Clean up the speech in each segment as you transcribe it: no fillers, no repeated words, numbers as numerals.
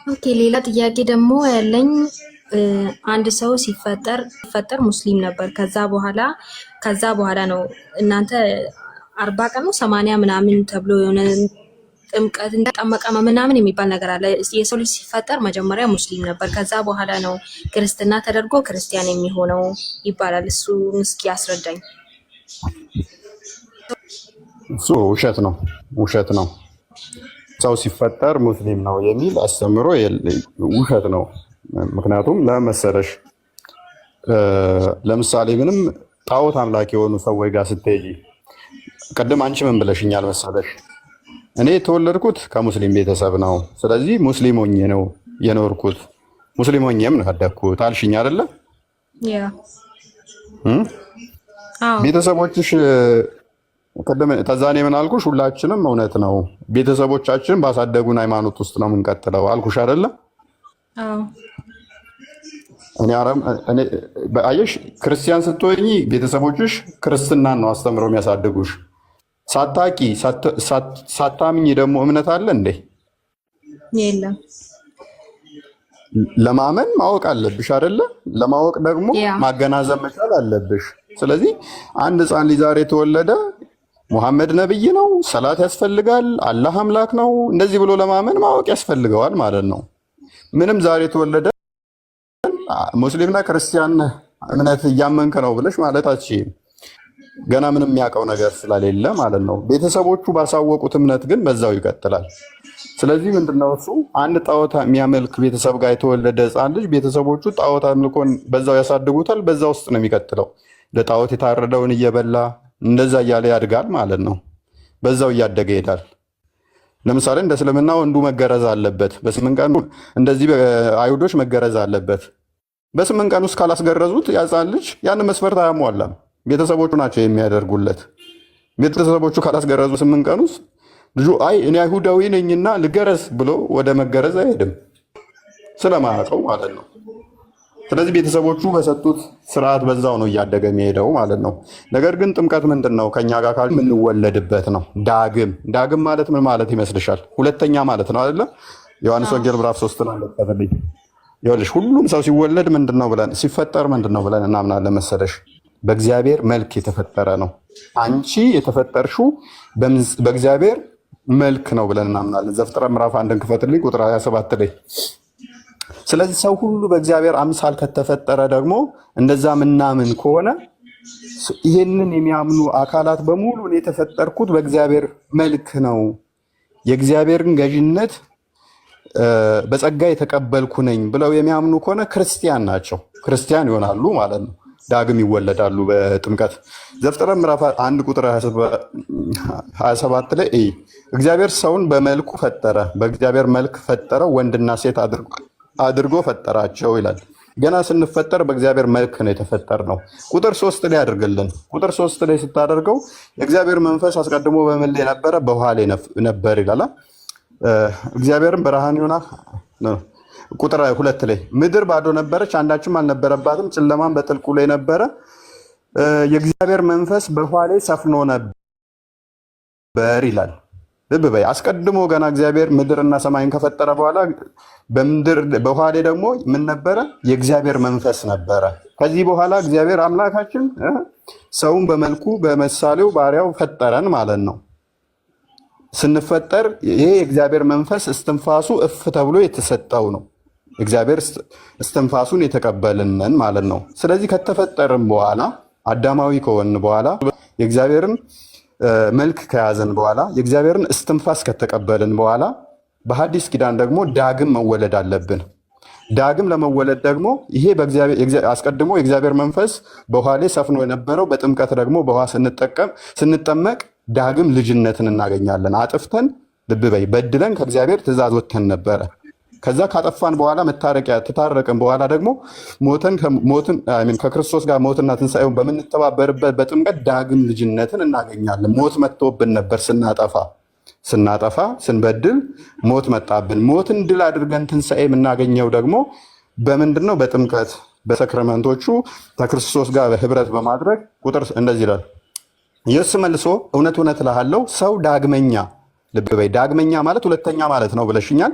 ኦኬ ሌላ ጥያቄ ደግሞ ያለኝ አንድ ሰው ሲፈጠር ሙስሊም ነበር። ከዛ በኋላ ነው እናንተ 40 ቀን ነው 80 ምናምን ተብሎ የሆነ ጥምቀት እንደጠመቀ ምናምን የሚባል ነገር አለ። የሰው ልጅ ሲፈጠር መጀመሪያ ሙስሊም ነበር፣ ከዛ በኋላ ነው ክርስትና ተደርጎ ክርስቲያን የሚሆነው ይባላል። እሱ እስኪ ያስረዳኝ። እሱ ውሸት ነው። ሰው ሲፈጠር ሙስሊም ነው የሚል አስተምሮ ውሸት ነው። ምክንያቱም ለመሰለሽ ለምሳሌ ምንም ጣዖት አምላክ የሆኑ ሰዎች ጋር ስትሄጂ ቅድም አንቺ ምን ብለሽኛል መሰለሽ? እኔ የተወለድኩት ከሙስሊም ቤተሰብ ነው፣ ስለዚህ ሙስሊም ሆኜ ነው የኖርኩት፣ ሙስሊም ሆኜም ነው ያደግኩት አልሽኝ አይደለ? ቤተሰቦችሽ ቅድም ተዛኔ ምን አልኩሽ? ሁላችንም እውነት ነው ቤተሰቦቻችን ባሳደጉን ሃይማኖት ውስጥ ነው የምንቀጥለው አልኩሽ አይደለ? እኔ አየሽ፣ ክርስቲያን ስትሆኚ ቤተሰቦችሽ ክርስትናን ነው አስተምረው የሚያሳድጉሽ። ሳታቂ ሳታምኝ ደግሞ እምነት አለ እንዴ? የለም። ለማመን ማወቅ አለብሽ አይደለ? ለማወቅ ደግሞ ማገናዘብ መቻል አለብሽ። ስለዚህ አንድ ሕፃን ልጅ ዛሬ የተወለደ ሙሐመድ ነብይ ነው፣ ሰላት ያስፈልጋል፣ አላህ አምላክ ነው፣ እንደዚህ ብሎ ለማመን ማወቅ ያስፈልገዋል ማለት ነው። ምንም ዛሬ የተወለደ ሙስሊምና ክርስቲያን እምነት እያመንክ ነው ብለሽ ማለት አትችይም። ገና ምንም የሚያውቀው ነገር ስለሌለ ማለት ነው። ቤተሰቦቹ ባሳወቁት እምነት ግን በዛው ይቀጥላል። ስለዚህ ምንድነው እሱ አንድ ጣዖት የሚያመልክ ቤተሰብ ጋር የተወለደ ሕፃን ልጅ ቤተሰቦቹ ጣዖት አምልኮን በዛው ያሳድጉታል። በዛ ውስጥ ነው የሚቀጥለው። ለጣዖት የታረደውን እየበላ እንደዛ እያለ ያድጋል ማለት ነው። በዛው እያደገ ይሄዳል። ለምሳሌ እንደ እስልምና ወንዱ መገረዝ አለበት በ8 ቀን፣ እንደዚህ አይሁዶች መገረዝ አለበት። በ8 ቀን ውስጥ ካላስገረዙት ያፃን ልጅ ያን መስፈርት አያሟላም። ቤተሰቦቹ ናቸው የሚያደርጉለት። ቤተሰቦቹ ካላስገረዙ 8 ቀን ውስጥ ልጁ አይ እኔ አይሁዳዊ ነኝና ልገረዝ ብሎ ወደ መገረዝ አይሄድም፣ ስለማያውቀው ማለት ነው። ስለዚህ ቤተሰቦቹ በሰጡት ስርዓት በዛው ነው እያደገ የሚሄደው ማለት ነው። ነገር ግን ጥምቀት ምንድን ነው? ከኛ ጋር ካሉ የምንወለድበት ነው። ዳግም ማለት ምን ማለት ይመስልሻል? ሁለተኛ ማለት ነው አይደለ? ዮሐንስ ወንጌል ምዕራፍ 3 ላይ ተፈልይ ይኸውልሽ፣ ሁሉም ሰው ሲወለድ ምንድነው ብለን ሲፈጠር ምንድነው ብለን እናምናለን መሰለሽ? በእግዚአብሔር መልክ የተፈጠረ ነው። አንቺ የተፈጠርሽው በእግዚአብሔር መልክ ነው ብለን እናምናለን። ዘፍጥረት ምዕራፍ 1 ክፈትልኝ ቁጥር 27 ላይ። ስለዚህ ሰው ሁሉ በእግዚአብሔር አምሳል ከተፈጠረ ደግሞ እንደዛ ምናምን ከሆነ ይሄንን የሚያምኑ አካላት በሙሉ እኔ የተፈጠርኩት በእግዚአብሔር መልክ ነው፣ የእግዚአብሔርን ገዥነት በጸጋ የተቀበልኩ ነኝ ብለው የሚያምኑ ከሆነ ክርስቲያን ናቸው። ክርስቲያን ይሆናሉ ማለት ነው። ዳግም ይወለዳሉ በጥምቀት። ዘፍጥረት ምዕራፍ 1 ቁጥር 27 ላይ እግዚአብሔር ሰውን በመልኩ ፈጠረ፣ በእግዚአብሔር መልክ ፈጠረው፣ ወንድና ሴት አድርጎ ፈጠራቸው ይላል። ገና ስንፈጠር በእግዚአብሔር መልክ ነው የተፈጠር ነው። ቁጥር 3 ላይ አድርግልን። ቁጥር 3 ላይ ስታደርገው የእግዚአብሔር መንፈስ አስቀድሞ በምን ላይ ነበረ? በውሃ ላይ ነበር ይላል። እግዚአብሔርም ብርሃን ይሆናል። ቁጥር 2 ላይ ምድር ባዶ ነበረች፣ አንዳችም አልነበረባትም፣ ጨለማም በጥልቁ ላይ ነበረ፣ የእግዚአብሔር መንፈስ በውሃ ላይ ሰፍኖ ነበር ይላል። ልብ በይ፣ አስቀድሞ ገና እግዚአብሔር ምድርና ሰማይን ከፈጠረ በኋላ በውሃ ላይ ደግሞ ምን ነበረ? የእግዚአብሔር መንፈስ ነበረ። ከዚህ በኋላ እግዚአብሔር አምላካችን ሰውን በመልኩ በምሳሌው ባሪያው ፈጠረን ማለት ነው። ስንፈጠር ይሄ የእግዚአብሔር መንፈስ እስትንፋሱ እፍ ተብሎ የተሰጠው ነው። እግዚአብሔር እስትንፋሱን የተቀበልንን ማለት ነው። ስለዚህ ከተፈጠርን በኋላ አዳማዊ ከሆንን በኋላ የእግዚአብሔርን መልክ ከያዘን በኋላ የእግዚአብሔርን እስትንፋስ ከተቀበልን በኋላ በሐዲስ ኪዳን ደግሞ ዳግም መወለድ አለብን። ዳግም ለመወለድ ደግሞ ይሄ አስቀድሞ የእግዚአብሔር መንፈስ በውሃ ላይ ሰፍኖ የነበረው በጥምቀት ደግሞ በውሃ ስንጠመቅ ዳግም ልጅነትን እናገኛለን። አጥፍተን ልብ በይ በድለን ከእግዚአብሔር ትእዛዝ ወጥተን ነበረ። ከዛ ካጠፋን በኋላ ተታረቅን በኋላ ደግሞ ከክርስቶስ ጋር ሞትና ትንሣኤውን በምንተባበርበት በጥምቀት ዳግም ልጅነትን እናገኛለን። ሞት መጥቶብን ነበር ስናጠፋ ስንበድል ሞት መጣብን። ሞትን ድል አድርገን ትንሣኤ የምናገኘው ደግሞ በምንድን ነው? በጥምቀት በሰክረመንቶቹ ከክርስቶስ ጋር ህብረት በማድረግ ቁጥር እንደዚህ ይላል። ኢየሱስ መልሶ እውነት እውነት እልሃለሁ ሰው ዳግመኛ፣ ልብ በይ ዳግመኛ ማለት ሁለተኛ ማለት ነው ብለሽኛል።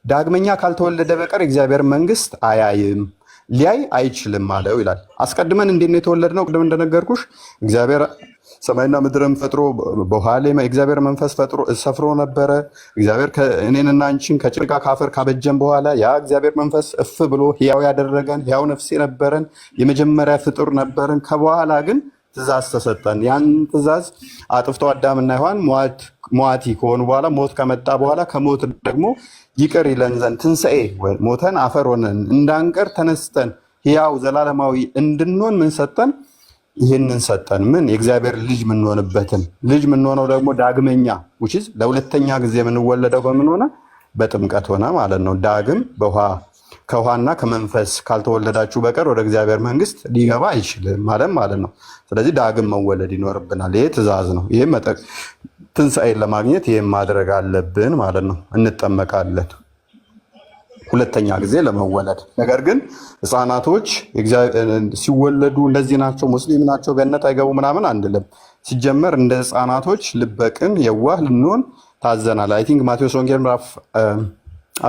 ዳግመኛ ካልተወለደ በቀር እግዚአብሔር መንግስት አያይም ሊያይ አይችልም አለው ይላል። አስቀድመን እንዴት ነው የተወለድነው? ቅድም እንደነገርኩሽ እግዚአብሔር ሰማይና ምድርን ፈጥሮ በውሃ ላይ እግዚአብሔር መንፈስ ፈጥሮ ሰፍሮ ነበረ። እግዚአብሔር እኔንና አንቺን ከጭቃ ካፈር ካበጀን በኋላ ያ እግዚአብሔር መንፈስ እፍ ብሎ ሕያው ያደረገን ሕያው ነፍስ ነበረን፣ የመጀመሪያ ፍጡር ነበርን። ከበኋላ ግን ትእዛዝ ተሰጠን። ያን ትእዛዝ አጥፍቶ አዳምና ሔዋን ሟቲ ከሆኑ በኋላ ሞት ከመጣ በኋላ ከሞት ደግሞ ይቅር ይለን ዘንድ ትንሣኤ ሞተን አፈር ሆነን እንዳንቀር ተነስተን ሕያው ዘላለማዊ እንድንሆን ምን ሰጠን? ይህንን ሰጠን። ምን? የእግዚአብሔር ልጅ የምንሆንበትን። ልጅ የምንሆነው ደግሞ ዳግመኛ ውችዝ ለሁለተኛ ጊዜ የምንወለደው በምን ሆነ? በጥምቀት ሆነ ማለት ነው። ዳግም ከውሃና ከመንፈስ ካልተወለዳችሁ በቀር ወደ እግዚአብሔር መንግስት ሊገባ አይችልም ማለት ነው። ስለዚህ ዳግም መወለድ ይኖርብናል። ይሄ ትእዛዝ ነው። ይሄ ትንሣኤን ለማግኘት ይህም ማድረግ አለብን ማለት ነው። እንጠመቃለን ሁለተኛ ጊዜ ለመወለድ። ነገር ግን ህፃናቶች ሲወለዱ እንደዚህ ናቸው፣ ሙስሊም ናቸው፣ ገነት አይገቡ ምናምን አንልም። ሲጀመር እንደ ህፃናቶች ልበቅን የዋህ ልንሆን ታዘናል። አይ ቲንክ ማቴዎስ ወንጌል ምዕራፍ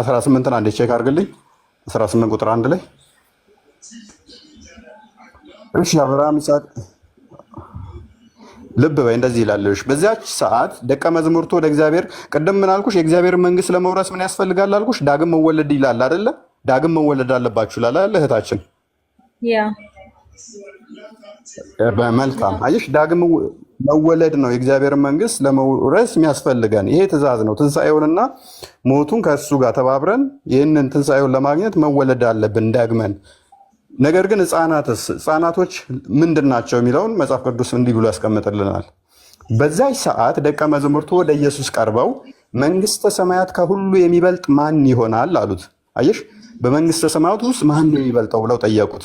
18 አንዴ ቼክ አድርግልኝ 18 ቁጥር 1 ላይ እሺ አብርሃም ይስሐቅ ልብ በይ እንደዚህ ይላልሽ። በዚያች ሰዓት ደቀ መዝሙርቱ ወደ እግዚአብሔር ቅድም ምን አልኩሽ? የእግዚአብሔር መንግስት ለመውረስ ምን ያስፈልጋል አልኩሽ? ዳግም መወለድ ይላል አይደለ? ዳግም መወለድ አለባችሁ ይላል አይደል እህታችን? መልካም አየሽ፣ ዳግም መወለድ ነው የእግዚአብሔር መንግስት ለመውረስ የሚያስፈልገን። ይሄ ትእዛዝ ነው። ትንሣኤውንና ሞቱን ከእሱ ጋር ተባብረን ይህንን ትንሣኤውን ለማግኘት መወለድ አለብን ዳግመን። ነገር ግን ህፃናቶች ምንድን ናቸው የሚለውን መጽሐፍ ቅዱስ እንዲህ ብሎ ያስቀምጥልናል። በዛች ሰዓት ደቀ መዛሙርቱ ወደ ኢየሱስ ቀርበው መንግስተ ሰማያት ከሁሉ የሚበልጥ ማን ይሆናል አሉት። አየሽ፣ በመንግስተ ሰማያት ውስጥ ማን ነው የሚበልጠው ብለው ጠየቁት።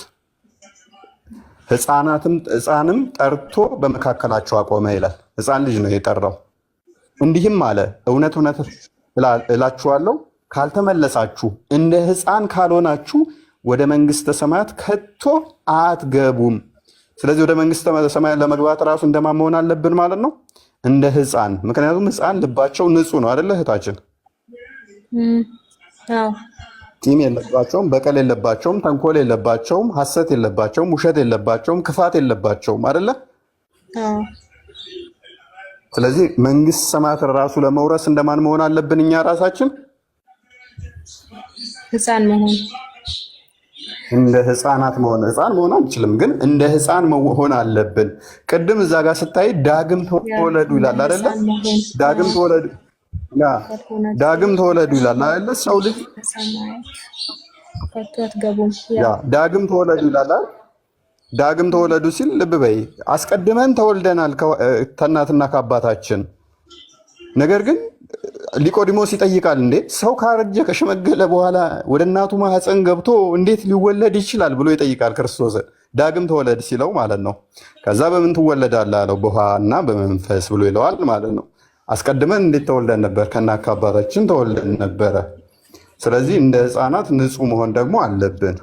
ህፃንም ጠርቶ በመካከላቸው አቆመ ይላል። ህፃን ልጅ ነው የጠራው። እንዲህም አለ፣ እውነት እውነት እላችኋለሁ ካልተመለሳችሁ እንደ ህፃን ካልሆናችሁ ወደ መንግስተ ሰማያት ከቶ አትገቡም። ስለዚህ ወደ መንግስተ ሰማያት ለመግባት ራሱ እንደማን መሆን አለብን ማለት ነው? እንደ ህፃን። ምክንያቱም ህፃን ልባቸው ንጹህ ነው አይደለ እህታችን? ቂም የለባቸውም፣ በቀል የለባቸውም፣ ተንኮል የለባቸውም፣ ሐሰት የለባቸውም፣ ውሸት የለባቸውም፣ ክፋት የለባቸውም አይደለ? ስለዚህ መንግስት ሰማያት ራሱ ለመውረስ እንደማን መሆን አለብን? እኛ ራሳችን ህፃን መሆን እንደ ህፃናት ህፃን መሆን አንችልም፣ ግን እንደ ህፃን መሆን አለብን። ቅድም እዛ ጋር ስታይ ዳግም ተወለዱ ይላል አይደለ? ዳግም ተወለዱ ይላል አይደለ? ሰው ልጅ ዳግም ተወለዱ ይላል። ዳግም ተወለዱ ሲል ልብ በይ፣ አስቀድመን ተወልደናል ከእናትና ከአባታችን። ነገር ግን ኒቆዲሞስ ይጠይቃል፣ እንዴ ሰው ካረጀ ከሸመገለ በኋላ ወደ እናቱ ማህፀን ገብቶ እንዴት ሊወለድ ይችላል ብሎ ይጠይቃል ክርስቶስን። ዳግም ተወለድ ሲለው ማለት ነው። ከዛ በምን ትወለዳለህ አለው፣ በውሃና በመንፈስ ብሎ ይለዋል ማለት ነው። አስቀድመን እንዴት ተወልደን ነበር? ከእናት ከአባታችን ተወልደን ነበረ። ስለዚህ እንደ ህፃናት ንጹህ መሆን ደግሞ አለብን።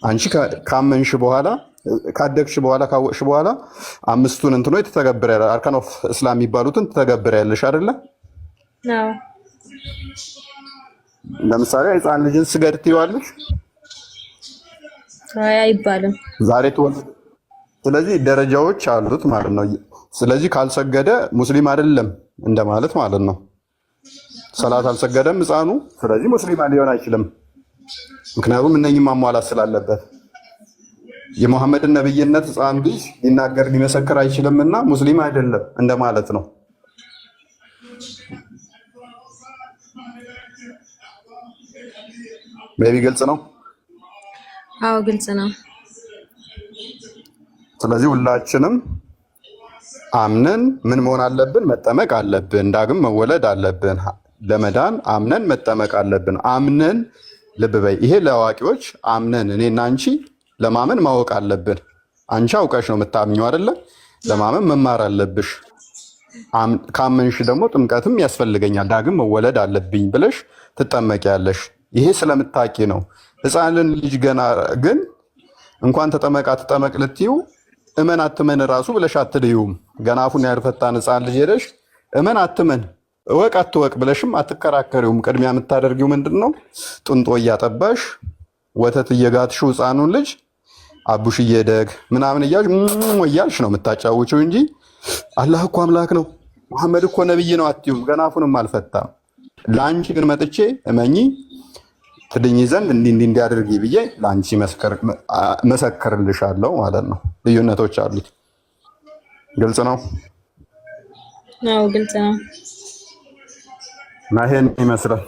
አንቺ ካመንሽ በኋላ ካደግሽ በኋላ ካወቅሽ በኋላ አምስቱን እንትኖች ትተገብሪያለሽ። አርካን ኦፍ እስላም የሚባሉትን ትተገብሪያለሽ አይደለ? ለምሳሌ ህፃን ልጅን ስገድ ትይዋለሽ? አይባልም። ዛሬ ተወለደ። ስለዚህ ደረጃዎች አሉት ማለት ነው። ስለዚህ ካልሰገደ ሙስሊም አይደለም እንደማለት ማለት ነው። ሰላት አልሰገደም ህፃኑ፣ ስለዚህ ሙስሊም ሊሆን አይችልም። ምክንያቱም እነኝህ ማሟላት ስላለበት የሙሐመድን ነብይነት ህፃን ልጅ ሊናገር ሊመሰክር አይችልምና ሙስሊም አይደለም እንደማለት ነው። ቤቢ ግልጽ ነው? አዎ ግልጽ ነው። ስለዚህ ሁላችንም አምነን ምን መሆን አለብን? መጠመቅ አለብን። ዳግም መወለድ አለብን። ለመዳን አምነን መጠመቅ አለብን። አምነን ልብ በይ፣ ይሄ ለአዋቂዎች አምነን፣ እኔና አንቺ ለማመን ማወቅ አለብን። አንቺ አውቀሽ ነው የምታምኘው አይደለ? ለማመን መማር አለብሽ። ካመንሽ ደግሞ ጥምቀትም ያስፈልገኛል፣ ዳግም መወለድ አለብኝ ብለሽ ትጠመቂያለሽ። ይሄ ስለምታቂ ነው። ህፃንን ልጅ ገና ግን እንኳን ተጠመቅ አትጠመቅ ልትዩ እመን አትመን ራሱ ብለሽ አትድዩም። ገና አፉን ያልፈታን ህፃን ልጅ ሄደሽ እመን አትመን እወቅ አትወቅ ብለሽም አትከራከሪውም። ቅድሚያ የምታደርጊው ምንድነው? ጥንጦ እያጠባሽ ወተት እየጋትሽው ህፃኑን ልጅ አቡሽዬ ደግ ምናምን እያልሽ ነው የምታጫውችው እንጂ አላህ እኮ አምላክ ነው፣ መሐመድ እኮ ነብይ ነው አትዩም። ገና አፉንም አልፈታም። ለአንቺ ግን መጥቼ እመኚ ትድኝ ዘንድ እንዲያደርጊ ብዬ ለአንቺ መሰክርልሻለሁ ማለት ነው። ልዩነቶች አሉት። ግልጽ ነው? አዎ ግልጽ ነው። እና ይሄን ይመስላል።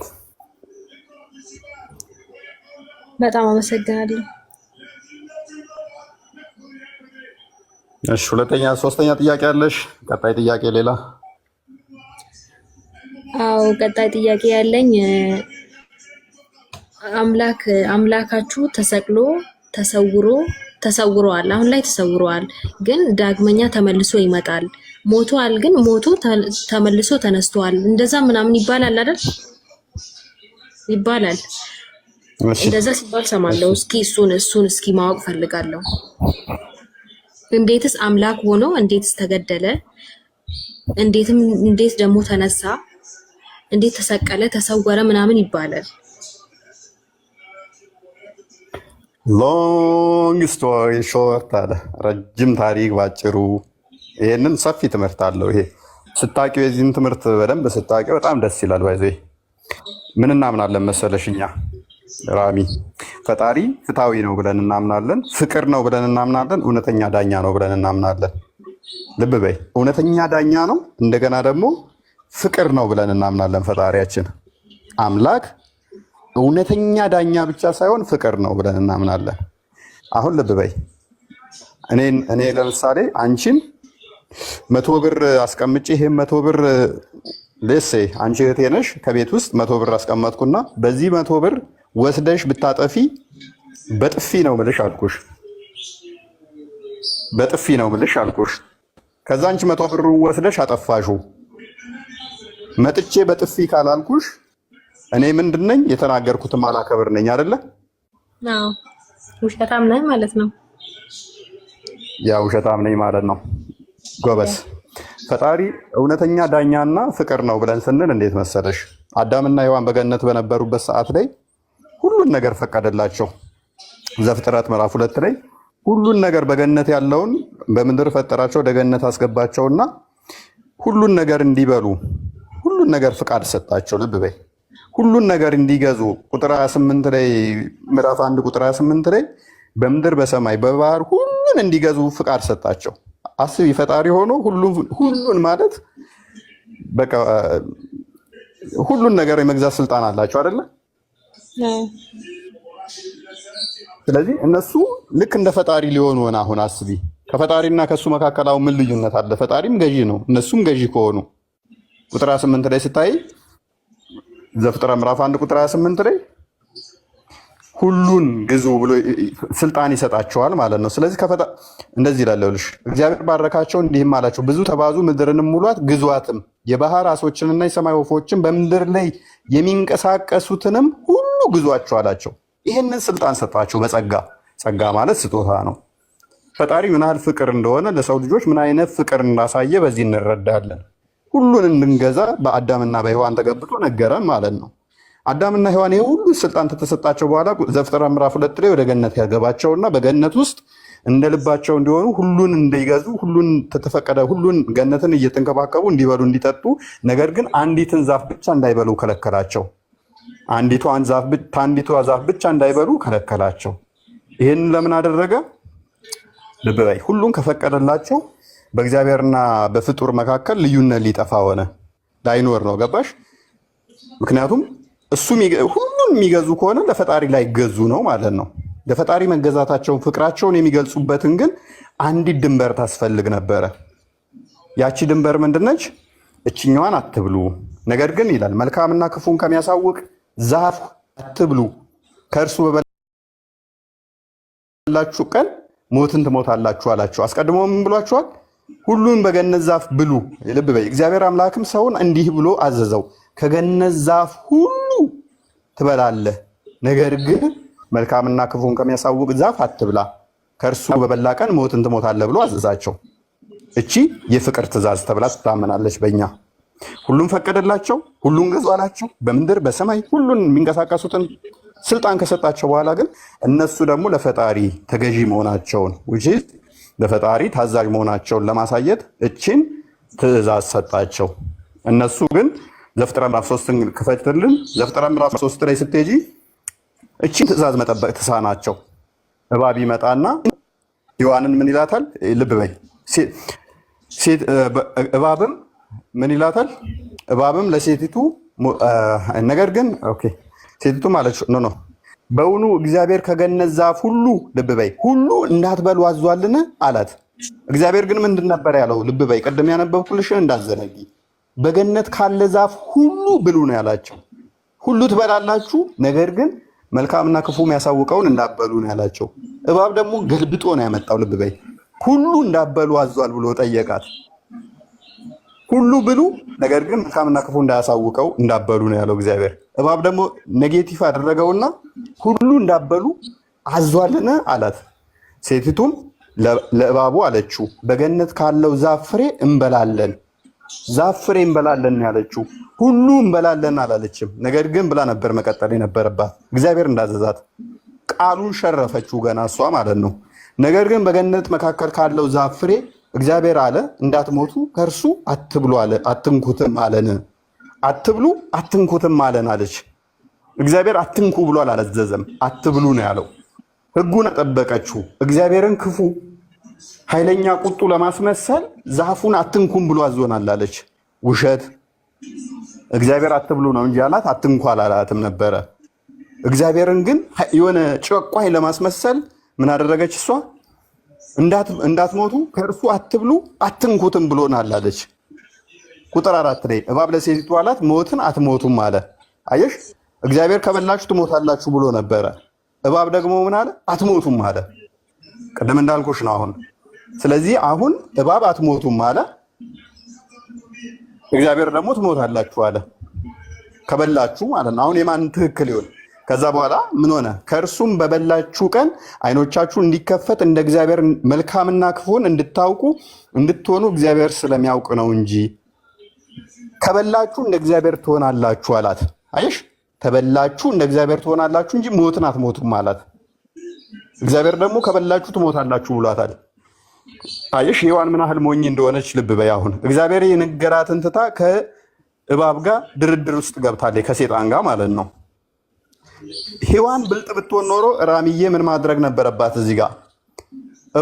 በጣም አመሰግናለሁ። እሺ፣ ሶስተኛ ጥያቄ አለሽ? ቀጣይ ጥያቄ ሌላ? አዎ ቀጣይ ጥያቄ ያለኝ አምላካችሁ ተሰቅሎ ተሰውሯል። አሁን ላይ ተሰውሯል፣ ግን ዳግመኛ ተመልሶ ይመጣል። ሞቷል፣ ግን ሞቶ ተመልሶ ተነስቷል። እንደዛ ምናምን ይባላል አይደል? ይባላል። እንደዛ ሲባል ሰማለሁ። እስኪ እሱን እስኪ ማወቅ ፈልጋለሁ። እንዴትስ አምላክ ሆኖ እንዴትስ ተገደለ? እንዴት ደግሞ ተነሳ? እንዴት ተሰቀለ፣ ተሰወረ ምናምን ይባላል። ሎንግ ስቶሪ ሾርት አለ። ረጅም ታሪክ ባጭሩ። ይሄንን ሰፊ ትምህርት አለው። ይሄ ስታቂው የዚህን ትምህርት በደንብ ስታቂው በጣም ደስ ይላል። ባይዘ ምን እናምናለን መሰለሽ? እኛ ራሚ ፈጣሪ ፍትሃዊ ነው ብለን እናምናለን። ፍቅር ነው ብለን እናምናለን። እውነተኛ ዳኛ ነው ብለን እናምናለን። ልብ በይ፣ እውነተኛ ዳኛ ነው፣ እንደገና ደግሞ ፍቅር ነው ብለን እናምናለን። ፈጣሪያችን አምላክ እውነተኛ ዳኛ ብቻ ሳይሆን ፍቅር ነው ብለን እናምናለን። አሁን ልብ በይ፣ እኔ ለምሳሌ አንቺን 100 ብር አስቀምጬ ይሄን 100 ብር ለሴ አንቺ እህቴ ነሽ፣ ከቤት ውስጥ 100 ብር አስቀመጥኩና በዚህ 100 ብር ወስደሽ ብታጠፊ በጥፊ ነው ምልሽ አልኩሽ። በጥፊ ነው ምልሽ አልኩሽ። ከዛ አንቺ 100 ብር ወስደሽ አጠፋሹ። መጥቼ በጥፊ ካላልኩሽ እኔ ምንድነኝ? የተናገርኩትም አላከብር ነኝ አይደለ? አዎ ውሸታም ነኝ ማለት ነው። ያ ውሸታም ነኝ ማለት ነው። ጎበስ። ፈጣሪ እውነተኛ ዳኛና ፍቅር ነው ብለን ስንል እንዴት መሰለሽ? አዳምና ሔዋን በገነት በነበሩበት ሰዓት ላይ ሁሉን ነገር ፈቀደላቸው። ዘፍጥረት ምዕራፍ 2 ላይ ሁሉን ነገር በገነት ያለውን በምድር ፈጠራቸው፣ ወደ ገነት አስገባቸውና ሁሉን ነገር እንዲበሉ ሁሉን ነገር ፍቃድ ሰጣቸው። ልብ በይ፣ ሁሉን ነገር እንዲገዙ ቁጥር 28 ላይ ምዕራፍ 1 ቁጥር 28 ላይ በምድር በሰማይ በባህር ሁሉን እንዲገዙ ፍቃድ ሰጣቸው። አስቢ፣ ፈጣሪ ሆኖ ሁሉን ማለት በቃ ሁሉን ነገር የመግዛት ስልጣን አላቸው አይደለ? ስለዚህ እነሱ ልክ እንደ ፈጣሪ ሊሆኑ ሆነ። አሁን አስቢ፣ ከፈጣሪና ከሱ መካከል አሁን ምን ልዩነት አለ? ፈጣሪም ገዢ ነው፣ እነሱም ገዢ ከሆኑ ቁጥር 28 ላይ ስታይ ዘፍጥረት ምዕራፍ 1 ቁጥር 28 ላይ ሁሉን ግዙ ብሎ ስልጣን ይሰጣቸዋል ማለት ነው። ስለዚህ እንደዚህ ይላለውልሽ እግዚአብሔር ባረካቸው፣ እንዲህም አላቸው ብዙ ተባዙ፣ ምድርንም ሙሏት፣ ግዟትም፣ የባህር ዓሦችንና የሰማይ ወፎችን በምድር ላይ የሚንቀሳቀሱትንም ሁሉ ግዟቸው አላቸው። ይህንን ስልጣን ሰጣቸው በጸጋ። ጸጋ ማለት ስጦታ ነው። ፈጣሪ ምን ያህል ፍቅር እንደሆነ ለሰው ልጆች ምን አይነት ፍቅር እንዳሳየ በዚህ እንረዳለን። ሁሉን እንድንገዛ በአዳምና በሔዋን ተገብቶ ነገረን ማለት ነው። አዳምና ሔዋን ይሄ ሁሉ ስልጣን ተሰጣቸው በኋላ ዘፍጥረት ምዕራፍ 2 ላይ ወደ ገነት ያገባቸውና በገነት ውስጥ እንደ ልባቸው እንዲሆኑ ሁሉን እንዲገዙ ሁሉን ተፈቀደ። ሁሉን ገነትን እየተንከባከቡ እንዲበሉ እንዲጠጡ፣ ነገር ግን አንዲትን ዛፍ ብቻ እንዳይበሉ ከለከላቸው። አንዲቷን ዛፍ ብቻ እንዳይበሉ ከለከላቸው። ይህን ለምን አደረገ? ልብ በይ፣ ሁሉን ከፈቀደላቸው በእግዚአብሔርና በፍጡር መካከል ልዩነት ሊጠፋ ሆነ፣ ላይኖር ነው። ገባሽ? ምክንያቱም እሱ ሁሉን የሚገዙ ከሆነ ለፈጣሪ ላይ ገዙ ነው ማለት ነው። ለፈጣሪ መገዛታቸውን ፍቅራቸውን የሚገልጹበትን ግን አንዲት ድንበር ታስፈልግ ነበረ። ያቺ ድንበር ምንድነች? እችኛዋን አትብሉ፣ ነገር ግን ይላል መልካምና ክፉን ከሚያሳውቅ ዛፍ አትብሉ፣ ከእርሱ በበላችሁ ቀን ሞትን ትሞታላችሁ አላቸው። አስቀድሞ ምን ብሏቸዋል? ሁሉን በገነት ዛፍ ብሉ። ልብ በይ፣ እግዚአብሔር አምላክም ሰውን እንዲህ ብሎ አዘዘው፣ ከገነት ዛፍ ሁሉ ትበላለህ፣ ነገር ግን መልካምና ክፉን ከሚያሳውቅ ዛፍ አትብላ፣ ከእርሱ በበላ ቀን ሞትን ትሞታለህ ብሎ አዘዛቸው። እቺ የፍቅር ትእዛዝ ተብላ ትታመናለች በእኛ። ሁሉም ፈቀደላቸው፣ ሁሉን ገዙ አላቸው። በምድር በሰማይ ሁሉን የሚንቀሳቀሱትን ስልጣን ከሰጣቸው በኋላ ግን እነሱ ደግሞ ለፈጣሪ ተገዢ መሆናቸውን ለፈጣሪ ታዛዥ መሆናቸውን ለማሳየት እችን ትእዛዝ ሰጣቸው። እነሱ ግን ዘፍጥረት ምዕራፍ 3ን ክፈትልን። ዘፍጥረት ምዕራፍ 3 ላይ ስትሄጂ እችን ትእዛዝ መጠበቅ ተሳናቸው። እባብ ይመጣና ሔዋንን ምን ይላታል? ልብ በይ። እባብም ምን ይላታል? እባብም ለሴቲቱ ነገር ግን ሴቲቱ ማለት ኖ በውኑ እግዚአብሔር ከገነት ዛፍ ሁሉ ልብ በይ ሁሉ እንዳትበሉ አዟልን አላት። እግዚአብሔር ግን ምንድን ነበር ያለው? ልብ በይ፣ ቅድም ያነበብኩልሽን እንዳዘነጊ። በገነት ካለ ዛፍ ሁሉ ብሉ ነው ያላቸው። ሁሉ ትበላላችሁ፣ ነገር ግን መልካምና ክፉ የሚያሳውቀውን እንዳትበሉ ነው ያላቸው። እባብ ደግሞ ገልብጦ ነው ያመጣው። ልብ በይ፣ ሁሉ እንዳትበሉ አዟል ብሎ ጠየቃት። ሁሉ ብሉ፣ ነገር ግን መልካምና ክፉ እንዳያሳውቀው እንዳትበሉ ነው ያለው እግዚአብሔር። እባብ ደግሞ ኔጌቲቭ አደረገውና ሁሉ እንዳትበሉ አዟልን አላት። ሴቲቱም ለእባቡ አለችው በገነት ካለው ዛፍ ፍሬ እንበላለን፣ ዛፍ ፍሬ እንበላለን ያለችው፣ ሁሉ እንበላለን አላለችም። ነገር ግን ብላ ነበር መቀጠል የነበረባት እግዚአብሔር እንዳዘዛት። ቃሉን ሸረፈችው ገና እሷ ማለት ነው። ነገር ግን በገነት መካከል ካለው ዛፍ ፍሬ እግዚአብሔር አለ እንዳትሞቱ ከእርሱ አትብሉ አለ፣ አትንኩትም አለን። አትብሉ አትንኩትም አለን አለች። እግዚአብሔር አትንኩ ብሎ አላዘዘም፣ አትብሉ ነው ያለው። ሕጉን አጠበቀችው። እግዚአብሔርን ክፉ ኃይለኛ ቁጡ ለማስመሰል ዛፉን አትንኩም ብሎ አዞናል አለች። ውሸት። እግዚአብሔር አትብሉ ነው እንጂ አላት፣ አትንኩ አላላትም ነበረ። እግዚአብሔርን ግን የሆነ ጨቋኝ ለማስመሰል ምን አደረገች እሷ? እንዳትሞቱ ከእርሱ አትብሉ አትንኩትም ብሎናል አለች። ቁጥር 4 ላይ እባብ ለሴቲቱ አላት ሞትን አትሞቱም አለ። አየሽ፣ እግዚአብሔር ከበላችሁ ትሞታላችሁ ብሎ ነበረ። እባብ ደግሞ ምን አለ? አትሞቱም አለ። ቅድም እንዳልኩሽ ነው አሁን። ስለዚህ አሁን እባብ አትሞቱም አለ፣ እግዚአብሔር ደግሞ ትሞታላችሁ አለ። ከበላችሁ ማለት ነው። አሁን የማን ትክክል ይሆን? ከዛ በኋላ ምን ሆነ? ከእርሱም በበላችሁ ቀን አይኖቻችሁ እንዲከፈት እንደ እግዚአብሔር መልካምና ክፉን እንድታውቁ እንድትሆኑ እግዚአብሔር ስለሚያውቅ ነው እንጂ ከበላችሁ እንደ እግዚአብሔር ትሆናላችሁ አላት። አየሽ፣ ተበላችሁ እንደ እግዚአብሔር ትሆናላችሁ እንጂ ሞትን አትሞቱም አላት። እግዚአብሔር ደግሞ ከበላችሁ ትሞታላችሁ ብሏታል። አየሽ ሔዋን ምን ያህል ሞኝ እንደሆነች ልብ በይ። አሁን እግዚአብሔር የነገራትን ትታ ከእባብ ጋር ድርድር ውስጥ ገብታለች፣ ከሴጣን ጋር ማለት ነው። ሔዋን ብልጥ ብትሆን ኖሮ ራሚዬ ምን ማድረግ ነበረባት? እዚህ ጋር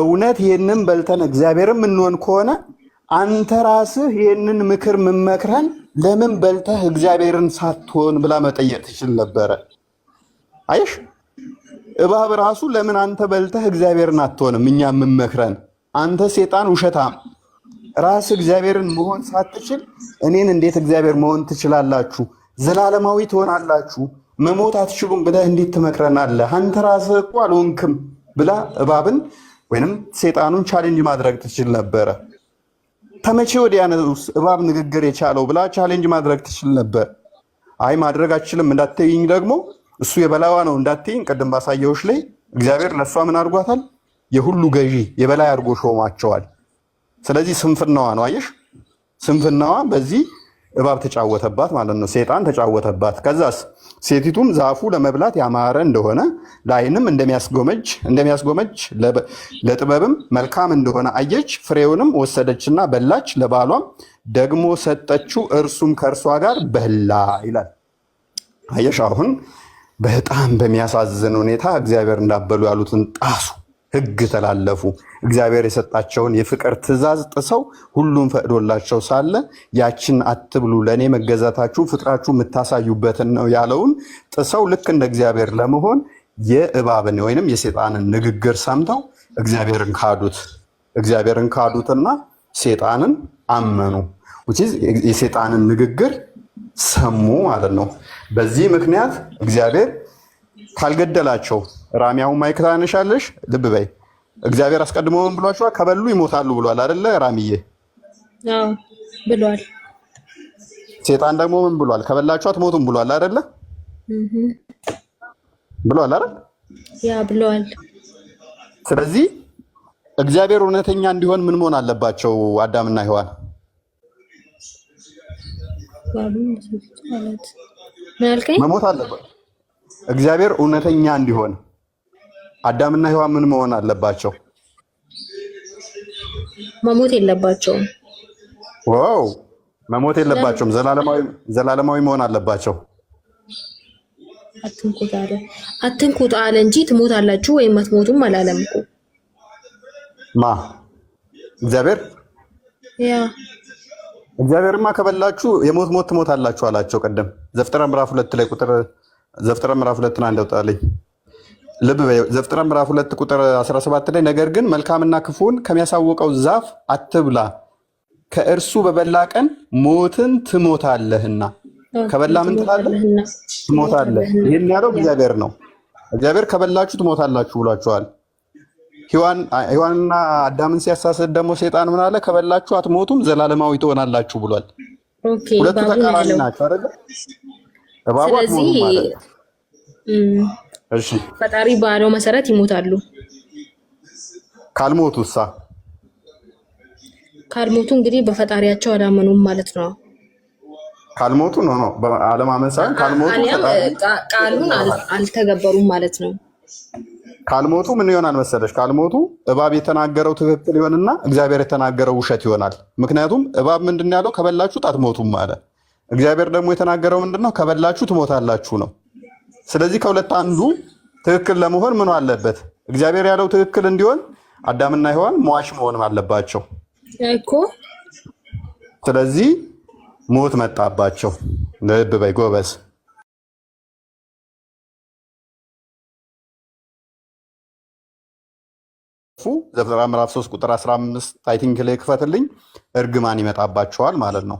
እውነት ይህንን በልተን እግዚአብሔርም እንሆን ከሆነ አንተ ራስህ ይህንን ምክር ምመክረን ለምን በልተህ እግዚአብሔርን ሳትሆን ብላ መጠየቅ ትችል ነበረ። አየሽ እባብ ራሱ ለምን አንተ በልተህ እግዚአብሔርን አትሆንም እኛ ምመክረን? አንተ ሴጣን ውሸታም፣ ራስ እግዚአብሔርን መሆን ሳትችል እኔን እንዴት እግዚአብሔር መሆን ትችላላችሁ? ዘላለማዊ ትሆናላችሁ፣ መሞት አትችሉም ብለህ እንዴት ትመክረናለህ? አንተ ራስህ እኮ አልሆንክም ብላ እባብን ወይንም ሴጣኑን ቻሌንጅ ማድረግ ትችል ነበረ። ከመቼ ወዲያ ነው እባብ ንግግር የቻለው ብላ ቻሌንጅ ማድረግ ትችል ነበር። አይ ማድረግ አትችልም እንዳትይኝ ደግሞ እሱ የበላዋ ነው እንዳትይኝ፣ ቅድም ባሳየውሽ ላይ እግዚአብሔር ለእሷ ምን አድርጓታል? የሁሉ ገዢ የበላይ አድርጎ ሾማቸዋል። ስለዚህ ስንፍናዋ ነው። አየሽ ስንፍናዋ በዚህ እባብ ተጫወተባት ማለት ነው። ሴጣን ተጫወተባት። ከዛስ ሴቲቱም ዛፉ ለመብላት ያማረ እንደሆነ ለዓይንም እንደሚያስጎመጅ ለጥበብም መልካም እንደሆነ አየች። ፍሬውንም ወሰደችና በላች፣ ለባሏም ደግሞ ሰጠችው፣ እርሱም ከእርሷ ጋር በላ ይላል። አየሽ አሁን በጣም በሚያሳዝን ሁኔታ እግዚአብሔር እንዳበሉ ያሉትን ጣሱ፣ ሕግ ተላለፉ። እግዚአብሔር የሰጣቸውን የፍቅር ትእዛዝ ጥሰው ሁሉም ፈቅዶላቸው ሳለ ያችን አትብሉ ለእኔ መገዛታችሁ ፍቅራችሁ የምታሳዩበትን ነው ያለውን ጥሰው ልክ እንደ እግዚአብሔር ለመሆን የእባብን ወይንም የሴጣንን ንግግር ሰምተው እግዚአብሔርን ካዱትና ሴጣንን አመኑ። የሴጣንን ንግግር ሰሙ ማለት ነው። በዚህ ምክንያት እግዚአብሔር ካልገደላቸው ራሚያው ማይክ ታነሻለሽ። ልብ በይ እግዚአብሔር አስቀድሞ ምን ብሏቸዋል? ከበሉ ይሞታሉ ብሏል አይደለ? ራሚዬ አዎ ብሏል። ሴጣን ደግሞ ምን ብሏል? ከበላችሁ አትሞቱም ብሏል አይደለ? ብሏል አይደል? ያ ብሏል። ስለዚህ እግዚአብሔር እውነተኛ እንዲሆን ምን መሆን አለባቸው? አዳምና ሔዋን ምን አልከኝ? መሞት አለበት። እግዚአብሔር እውነተኛ እንዲሆን አዳምና ሔዋን ምን መሆን አለባቸው? መሞት የለባቸውም። ዋው መሞት የለባቸውም። ዘላለማዊ መሆን አለባቸው። አትንኩት አለ እንጂ ትሞታላችሁ ወይም አትሞቱም አላለም እኮ ማ እግዚአብሔር። ያ እግዚአብሔርማ ከበላችሁ የሞት ሞት ትሞታላችሁ አላቸው። ቀደም ዘፍጥረት ምዕራፍ 2 ላይ ዘፍጥረት ምዕራፍ 2 ነው እንደወጣልኝ ልብ በይ። ዘፍጥረት ምዕራፍ 2 ቁጥር 17 ላይ ነገር ግን መልካምና ክፉን ከሚያሳውቀው ዛፍ አትብላ፣ ከእርሱ በበላ ቀን ሞትን ትሞታለህና። ከበላ ምን ትላለህ? ትሞታለህ። ይህን ያለው እግዚአብሔር ነው። እግዚአብሔር ከበላችሁ ትሞታላችሁ ብሏቸዋል። ሔዋንና አዳምን ሲያሳስት ደግሞ ሴጣን ምን አለ? ከበላችሁ አትሞቱም ዘላለማዊ ትሆናላችሁ ብሏል። ሁለቱ ተቃራኒ ናቸው አይደል? እባቡ አትሞቱም ማለት እሺ፣ ፈጣሪ ባለው መሰረት ይሞታሉ። ካልሞቱሳ? ካልሞቱ እንግዲህ በፈጣሪያቸው አላመኑም ማለት ነው። ካልሞቱ ነው አለማመን ሳይሆን ካልሞቱ ቃሉን አልተገበሩም ማለት ነው። ካልሞቱ ምን ይሆናል መሰለሽ? ካልሞቱ እባብ የተናገረው ትክክል ይሆንና እግዚአብሔር የተናገረው ውሸት ይሆናል። ምክንያቱም እባብ ምንድን ያለው? ከበላችሁ አትሞቱም አለ። እግዚአብሔር ደግሞ የተናገረው ምንድነው? ከበላችሁ ትሞታላችሁ ነው። ስለዚህ ከሁለት አንዱ ትክክል ለመሆን ምን አለበት? እግዚአብሔር ያለው ትክክል እንዲሆን አዳምና ሔዋን ሟች መሆን አለባቸው እኮ። ስለዚህ ሞት መጣባቸው። ልብ በይ ጎበዝ። ዘፍጥረት ምዕራፍ 3 ቁጥር 15 አይ ቲንክ ላይ ክፈትልኝ። እርግማን ይመጣባቸዋል ማለት ነው።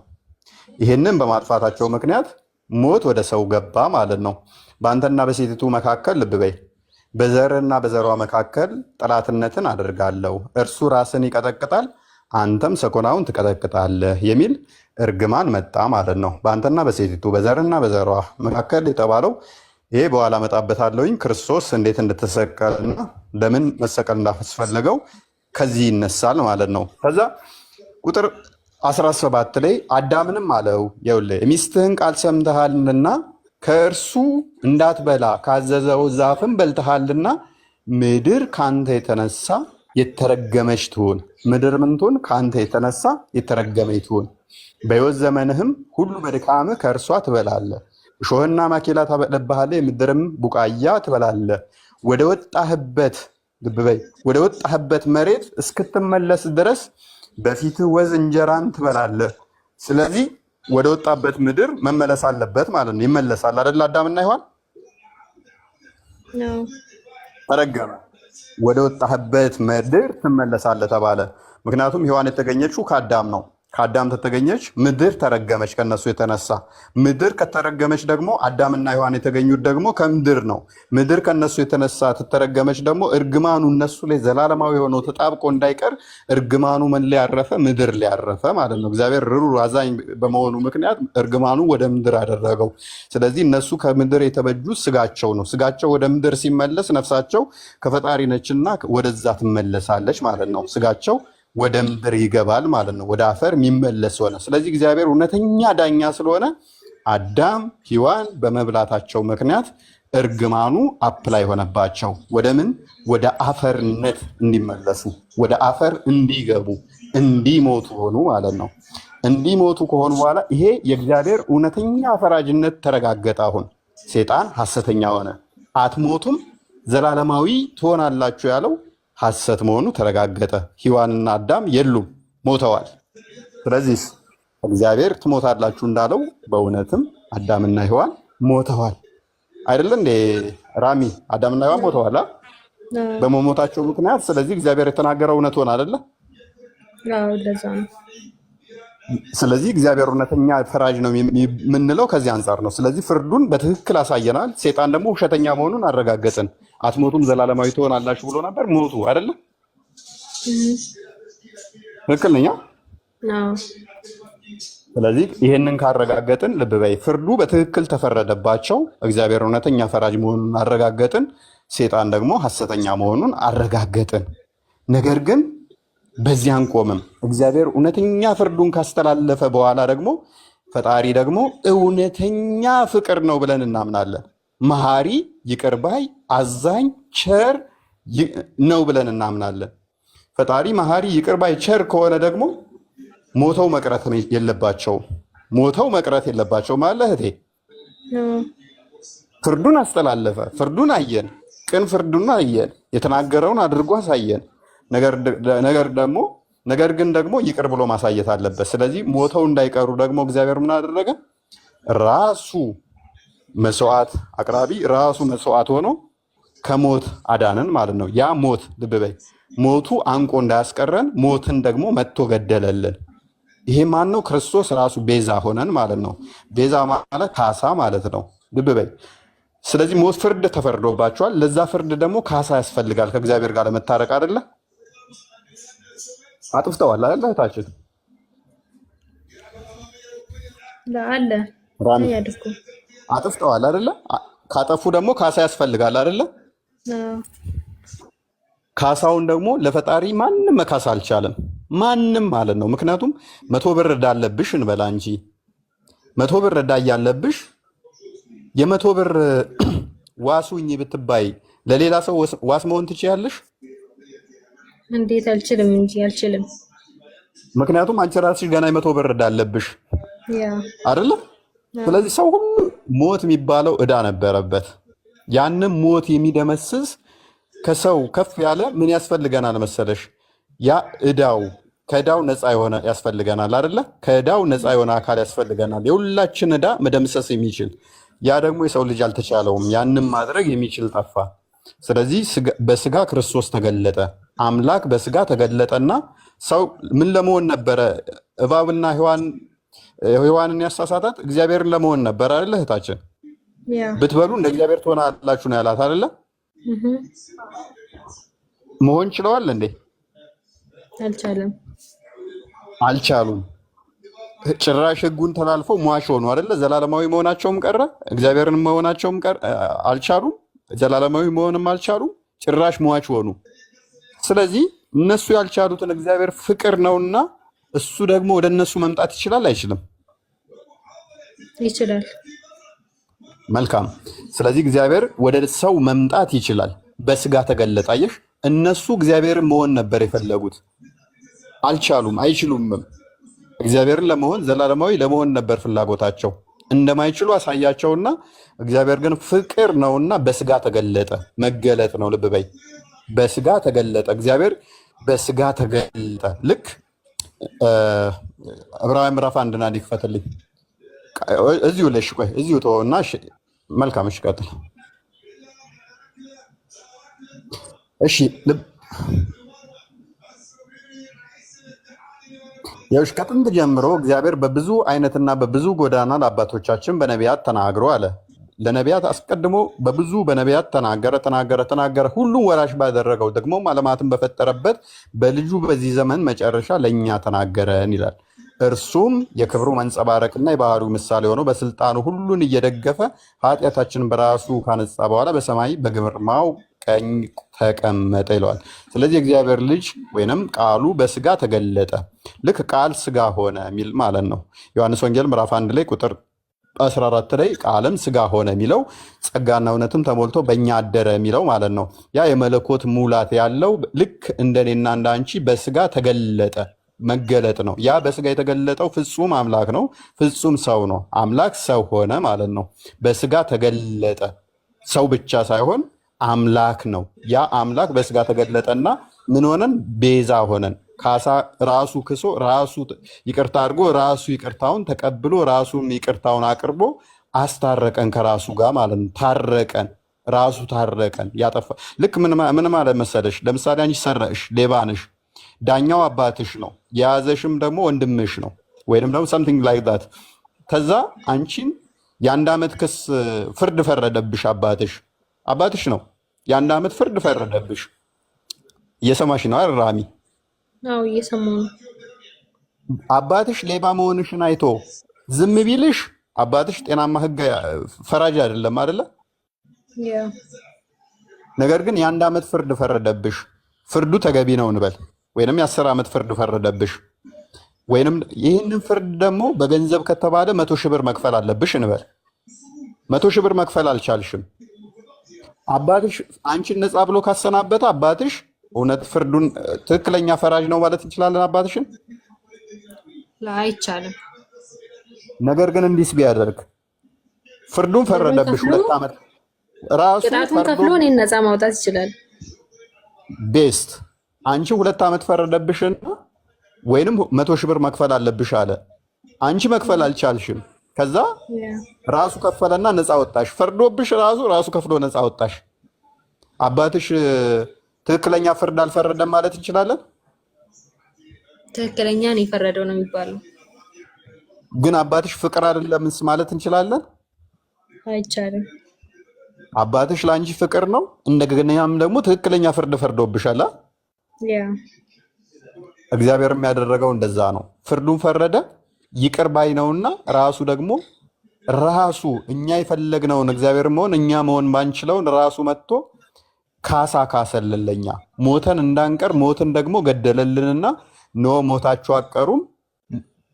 ይህንን በማጥፋታቸው ምክንያት ሞት ወደ ሰው ገባ ማለት ነው። በአንተና በሴቲቱ መካከል ልብ በይ፣ በዘርና በዘሯ መካከል ጠላትነትን አደርጋለሁ፣ እርሱ ራስን ይቀጠቅጣል፣ አንተም ሰኮናውን ትቀጠቅጣለህ የሚል እርግማን መጣ ማለት ነው። በአንተና በሴቲቱ በዘርና በዘሯ መካከል የተባለው ይሄ በኋላ መጣበታለሁኝ። ክርስቶስ እንዴት እንደተሰቀለና ለምን መሰቀል እንዳስፈለገው ከዚህ ይነሳል ማለት ነው። ከዛ ቁጥር 17 ላይ አዳምንም አለው ይኸውልህ የሚስትህን ቃል ሰምተሃልና ከእርሱ እንዳትበላ ካዘዘው ዛፍም በልተሃልና ምድር ካንተ የተነሳ የተረገመች ትሁን። ምድር ምን ትሁን? ካንተ የተነሳ የተረገመች ትሁን። በሕይወት ዘመንህም ሁሉ በድካምህ ከእርሷ ትበላለህ። እሾህና ማኬላ ታበቅልብሃለህ፣ የምድርም ቡቃያ ትበላለህ። ወደ ወጣህበት መሬት እስክትመለስ ድረስ በፊትህ ወዝ እንጀራን ትበላለህ። ስለዚህ ወደ ወጣበት ምድር መመለስ አለበት ማለት ነው። ይመለሳል አይደል? አዳምና ሔዋን ተረገመ። ወደ ወጣህበት ምድር ትመለሳለህ ተባለ። ምክንያቱም ሔዋን የተገኘችው ከአዳም ነው። ከአዳም ተተገኘች፣ ምድር ተረገመች ከነሱ የተነሳ። ምድር ከተረገመች ደግሞ አዳምና ሔዋን የተገኙት ደግሞ ከምድር ነው። ምድር ከነሱ የተነሳ ተተረገመች ደግሞ እርግማኑ እነሱ ላይ ዘላለማዊ ሆኖ ተጣብቆ እንዳይቀር እርግማኑ ምን ላይ ያረፈ? ምድር ላይ ያረፈ ማለት ነው። እግዚአብሔር ርኅሩህ አዛኝ በመሆኑ ምክንያት እርግማኑ ወደ ምድር አደረገው። ስለዚህ እነሱ ከምድር የተበጁት ስጋቸው ነው። ስጋቸው ወደ ምድር ሲመለስ ነፍሳቸው ከፈጣሪ ነችና ወደዛ ትመለሳለች ማለት ነው። ስጋቸው ወደ ምድር ይገባል ማለት ነው። ወደ አፈር የሚመለስ ሆነ። ስለዚህ እግዚአብሔር እውነተኛ ዳኛ ስለሆነ አዳም ሔዋን በመብላታቸው ምክንያት እርግማኑ አፕላይ ሆነባቸው። ወደ ምን? ወደ አፈርነት እንዲመለሱ፣ ወደ አፈር እንዲገቡ፣ እንዲሞቱ ሆኑ ማለት ነው። እንዲሞቱ ከሆኑ በኋላ ይሄ የእግዚአብሔር እውነተኛ ፈራጅነት ተረጋገጠ። አሁን ሴጣን ሐሰተኛ ሆነ። አትሞቱም ዘላለማዊ ትሆናላችሁ ያለው ሐሰት መሆኑ ተረጋገጠ። ሔዋንና አዳም የሉም፣ ሞተዋል። ስለዚህ እግዚአብሔር ትሞታላችሁ እንዳለው በእውነትም አዳምና ሔዋን ሞተዋል። አይደለ እንዴ ራሚ? አዳምና ሔዋን ሞተዋል በመሞታቸው ምክንያት። ስለዚህ እግዚአብሔር የተናገረው እውነት ሆነ አይደለ? አዎ ለዛ ነው። ስለዚህ እግዚአብሔር እውነተኛ ፈራጅ ነው የምንለው ከዚህ አንጻር ነው። ስለዚህ ፍርዱን በትክክል አሳየናል። ሴጣን ደግሞ ውሸተኛ መሆኑን አረጋገጥን። አትሞቱም ዘላለማዊ ትሆናላችሁ ብሎ ነበር፣ ሞቱ አይደለ? ትክክል ነኝ? አዎ። ስለዚህ ይሄንን ካረጋገጥን ልብ በይ፣ ፍርዱ በትክክል ተፈረደባቸው። እግዚአብሔር እውነተኛ ፈራጅ መሆኑን አረጋገጥን። ሴጣን ደግሞ ሐሰተኛ መሆኑን አረጋገጥን። ነገር ግን በዚህ አንቆምም። እግዚአብሔር እውነተኛ ፍርዱን ካስተላለፈ በኋላ ደግሞ ፈጣሪ ደግሞ እውነተኛ ፍቅር ነው ብለን እናምናለን። መሐሪ፣ ይቅርባይ፣ አዛኝ፣ ቸር ነው ብለን እናምናለን። ፈጣሪ መሐሪ፣ ይቅርባይ፣ ቸር ከሆነ ደግሞ ሞተው መቅረት የለባቸውም። ሞተው መቅረት የለባቸውም አለ እህቴ። ፍርዱን አስተላለፈ። ፍርዱን አየን። ቅን ፍርዱን አየን። የተናገረውን አድርጎ አሳየን። ነገር ግን ደግሞ ይቅር ብሎ ማሳየት አለበት። ስለዚህ ሞተው እንዳይቀሩ ደግሞ እግዚአብሔር ምን አደረገ? ራሱ መስዋዕት አቅራቢ፣ ራሱ መስዋዕት ሆኖ ከሞት አዳነን ማለት ነው። ያ ሞት ልብ በይ፣ ሞቱ አንቆ እንዳያስቀረን ሞትን ደግሞ መጥቶ ገደለልን። ይሄ ማን ነው? ክርስቶስ ራሱ ቤዛ ሆነን ማለት ነው። ቤዛ ማለት ካሳ ማለት ነው። ልብ በይ። ስለዚህ ሞት ፍርድ ተፈርዶባቸዋል። ለዛ ፍርድ ደግሞ ካሳ ያስፈልጋል ከእግዚአብሔር ጋር ለመታረቅ አይደለ? አጥፍተዋል አይደለ? እህታችን ለአለ ያድርኩ አጥፍተዋል አይደለ? ካጠፉ ደግሞ ካሳ ያስፈልጋል አይደለ? ካሳውን ደግሞ ለፈጣሪ ማንም መካስ አልቻለም። ማንም ማለት ነው። ምክንያቱም 100 ብር ዕዳ አለብሽ እንበላ እንጂ 100 ብር ዕዳ እያለብሽ የ100 ብር ዋሱኝ ብትባይ ለሌላ ሰው ዋስ መሆን ትችያለሽ? እንዴት? አልችልም እንጂ አልችልም። ምክንያቱም አንቺ ራስሽ ገና የ100 ብር ዕዳ አለብሽ አይደለ? ስለዚህ ሰው ሁሉ ሞት የሚባለው ዕዳ ነበረበት። ያንም ሞት የሚደመስስ ከሰው ከፍ ያለ ምን ያስፈልገናል መሰለሽ? ያ ዕዳው ከዕዳው ነፃ የሆነ ያስፈልገናል አይደለ? ከዕዳው ነፃ የሆነ አካል ያስፈልገናል፣ የሁላችን ዕዳ መደምሰስ የሚችል። ያ ደግሞ የሰው ልጅ አልተቻለውም። ያንም ማድረግ የሚችል ጠፋ። ስለዚህ በስጋ ክርስቶስ ተገለጠ። አምላክ በስጋ ተገለጠና ሰው ምን ለመሆን ነበረ? እባብና ሔዋንን ያሳሳታት እግዚአብሔርን ለመሆን ነበር አይደለ? እህታችን ብትበሉ እንደ እግዚአብሔር ትሆናላችሁ ነው ያላት አይደለ? መሆን ችለዋል እንዴ? አልቻሉም። ጭራሽ ሕጉን ተላልፈው ሟች ሆኑ አይደለ? ዘላለማዊ መሆናቸውም ቀረ፣ እግዚአብሔርን መሆናቸውም አልቻሉም። ዘላለማዊ መሆንም አልቻሉም። ጭራሽ ሟች ሆኑ። ስለዚህ እነሱ ያልቻሉትን እግዚአብሔር ፍቅር ነውና እሱ ደግሞ ወደ እነሱ መምጣት ይችላል አይችልም? ይችላል። መልካም። ስለዚህ እግዚአብሔር ወደ ሰው መምጣት ይችላል። በስጋ ተገለጠ። አየሽ፣ እነሱ እግዚአብሔርን መሆን ነበር የፈለጉት፣ አልቻሉም፣ አይችሉምም። እግዚአብሔርን ለመሆን ዘላለማዊ ለመሆን ነበር ፍላጎታቸው። እንደማይችሉ አሳያቸውና እግዚአብሔር ግን ፍቅር ነውና በስጋ ተገለጠ። መገለጥ ነው። ልብ በይ፣ በስጋ ተገለጠ። እግዚአብሔር በስጋ ተገለጠ። ልክ ዕብራውያን ምዕራፍ 1 እንዲፈትልኝ እዚሁ ለሽ ቆይ እዚሁ ተወውና መልካም። እሺ ቀጥል። እሺ ያውሽ ከጥንት ጀምሮ እግዚአብሔር በብዙ አይነትና በብዙ ጎዳና ለአባቶቻችን በነቢያት ተናግሮ አለ። ለነቢያት አስቀድሞ በብዙ በነቢያት ተናገረ። ሁሉም ወራሽ ባደረገው ደግሞ ዓለማትን በፈጠረበት በልጁ በዚህ ዘመን መጨረሻ ለእኛ ተናገረን ይላል። እርሱም የክብሩ መንጸባረቅና የባህሪው ምሳሌ ሆኖ በስልጣኑ ሁሉን እየደገፈ ኃጢአታችንን በራሱ ካነጻ በኋላ በሰማይ በግርማው ቀኝ ተቀመጠ ይለዋል። ስለዚህ እግዚአብሔር ልጅ ወይንም ቃሉ በስጋ ተገለጠ። ልክ ቃል ስጋ ሆነ የሚል ማለት ነው። ዮሐንስ ወንጌል ምዕራፍ 1 ላይ ቁጥር 14 ላይ ቃልም ስጋ ሆነ የሚለው ጸጋና እውነትም ተሞልቶ በእኛ አደረ የሚለው ማለት ነው። ያ የመለኮት ሙላት ያለው ልክ እንደኔና እንዳንቺ በስጋ ተገለጠ። መገለጥ ነው። ያ በስጋ የተገለጠው ፍጹም አምላክ ነው፣ ፍጹም ሰው ነው። አምላክ ሰው ሆነ ማለት ነው። በስጋ ተገለጠ። ሰው ብቻ ሳይሆን አምላክ ነው። ያ አምላክ በስጋ ተገለጠና ምን ሆነን? ቤዛ ሆነን። ካሳ ራሱ ክሶ ራሱ ይቅርታ አድርጎ ራሱ ይቅርታውን ተቀብሎ ራሱን ይቅርታውን አቅርቦ አስታረቀን ከራሱ ጋር ማለት ነው። ታረቀን፣ ራሱ ታረቀን። ያጠፋ ልክ ምን ማለት መሰለሽ? ለምሳሌ አንቺ ሰረቅሽ፣ ሌባ ነሽ፣ ዳኛው አባትሽ ነው፣ የያዘሽም ደግሞ ወንድምሽ ነው፣ ወይንም ደግሞ something like that። ከዛ አንቺን የ1 ዓመት ክስ ፍርድ ፈረደብሽ። አባትሽ ነው፣ የ1 ዓመት ፍርድ ፈረደብሽ። እየሰማሽ ነው አይደል ራሚ? አዎ እየሰማሁ ነው። አባትሽ ሌባ መሆንሽን አይቶ ዝም ቢልሽ አባትሽ ጤናማ ህግ ፈራጅ አይደለም አይደለ? ነገር ግን የ1 ዓመት ፍርድ ፈረደብሽ። ፍርዱ ተገቢ ነው እንበል፣ ወይንም የ10 ዓመት ፍርድ ፈረደብሽ። ወይንም ይህንን ፍርድ ደግሞ በገንዘብ ከተባለ 100,000 ብር መክፈል አለብሽ እንበል። 100,000 ብር መክፈል አልቻልሽም። አባትሽ አንቺን ነፃ ብሎ ካሰናበተ አባትሽ እውነት ፍርዱን ትክክለኛ ፈራጅ ነው ማለት እንችላለን አባትሽን? አይቻልም። ነገር ግን እንዲስ ቢያደርግ ፍርዱን ፈረደብሽ 2 ዓመት ራሱ ቅጣቱን ከፍሎ እኔን ነፃ ማውጣት ይችላል። ቤስት አንቺ 2 ዓመት ፈረደብሽና ወይንም 100,000 ብር መክፈል አለብሽ አለ። አንቺ መክፈል አልቻልሽም። ከዛ ራሱ ከፈለና ነፃ ወጣሽ። ፈርዶብሽ ራሱ ከፍሎ ነፃ ወጣሽ። አባትሽ ትክክለኛ ፍርድ አልፈረደም ማለት እንችላለን? ትክክለኛ ነው የፈረደው ነው የሚባለው። ግን አባትሽ ፍቅር አይደለምስ ማለት እንችላለን? አይቻልም። አባትሽ ለአንቺ ፍቅር ነው፣ እንደገናም ደግሞ ትክክለኛ ፍርድ ፈርዶብሻል። ያ እግዚአብሔር የሚያደረገው እንደዛ ነው። ፍርዱን ፈረደ፣ ይቅር ባይ ነውና ራሱ ደግሞ ራሱ እኛ የፈለግነውን እግዚአብሔር እኛ መሆን ባንችለውን ራሱ መጥቶ ካሳ ካሰልን ለኛ ሞተን እንዳንቀር ሞትን ደግሞ ገደለልንና ኖ ሞታችሁ አቀሩም